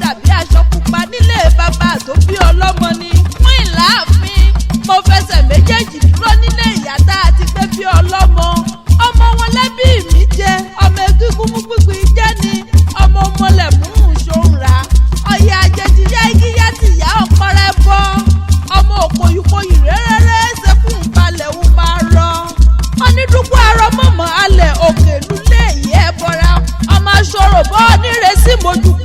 dàbí aṣọ pupa nílé bàbá tó bí ọlọ́mọ ni. Fún ìlàáfin mo fẹsẹ̀ méjèèjì dúró nílé ìyá tá a ti gbé bí ọlọ́mọ. Ọmọ wọn lẹ́bí mi jẹ́ ọmọ egúngún mú gbígbín jẹ́ ni ọmọ mọlẹ̀ mú ṣòǹra. Ọ̀yà àjèjì yá igi yá ti ìyá ọkọ rẹ bọ́. Ọmọ òpòyùpòyù rẹ́rẹ́rẹ́ ṣẹ́kùn balẹ̀ ń máa rọ. Onídùúgbò arọ mọ̀mọ́ alẹ̀ òkè lulẹ̀ yìí ẹ̀ bọ́ra. Ọmọ aṣọ́rò bọ́ nírèsí mojúkù